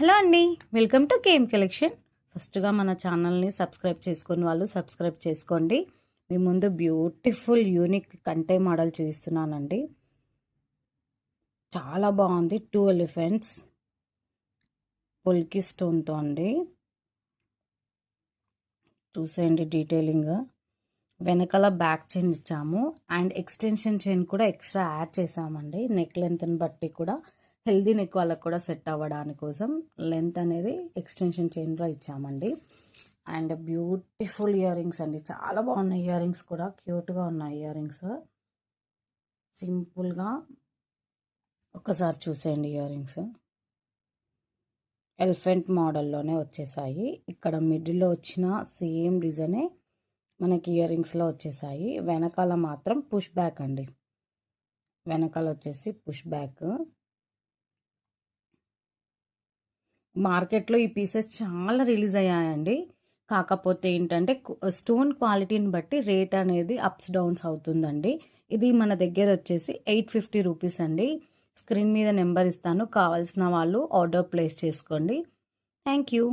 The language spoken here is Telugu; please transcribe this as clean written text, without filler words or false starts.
హలో అండి, వెల్కమ్ టు కేఎం కలెక్షన్. ఫస్ట్గా మన ఛానల్ని సబ్స్క్రైబ్ చేసుకుని వాళ్ళు సబ్స్క్రైబ్ చేసుకోండి. మీ ముందు బ్యూటిఫుల్ యూనిక్ కంటే మోడల్ చూపిస్తున్నానండి. చాలా బాగుంది. 2 ఎలిఫెంట్స్ పొల్కి స్టోన్తో అండి. చూసేయండి డీటెయిలింగ్. వెనకాల బ్యాక్ చైన్ ఇచ్చాము అండ్ ఎక్స్టెన్షన్ చైన్ కూడా ఎక్స్ట్రా యాడ్ చేసామండి. నెక్ లెంత్ని బట్టి కూడా హెల్దీ నెక్ వాళ్ళకు కూడా సెట్ అవ్వడానికి కోసం లెంత్ అనేది ఎక్స్టెన్షన్ చైన్లో ఇచ్చామండి. అండ్ బ్యూటిఫుల్ ఇయర్ రింగ్స్ అండి. చాలా బాగున్నాయి ఇయర్ రింగ్స్ కూడా. క్యూట్గా ఉన్నాయి ఇయర్ రింగ్స్. సింపుల్గా ఒకసారి చూసేయండి. ఇయర్ రింగ్స్ ఎలిఫెంట్ మోడల్లోనే వచ్చేసాయి. ఇక్కడ మిడిల్లో వచ్చిన సేమ్ డిజైనే మనకి ఇయర్ రింగ్స్లో వచ్చేసాయి. వెనకాల మాత్రం పుష్ బ్యాక్ అండి. వెనకాల వచ్చేసి పుష్ బ్యాక్. మార్కెట్లో ఈ పీసెస్ చాలా రిలీజ్ అయ్యాయండి. కాకపోతే ఏంటంటే స్టోన్ క్వాలిటీని బట్టి రేట్ అనేది అప్స్ డౌన్స్ అవుతుందండి. ఇది మన దగ్గర వచ్చేసి 850 రూపీస్ అండి. స్క్రీన్ మీద నెంబర్ ఇస్తాను, కావాల్సిన వాళ్ళు ఆర్డర్ ప్లేస్ చేసుకోండి. Thank you.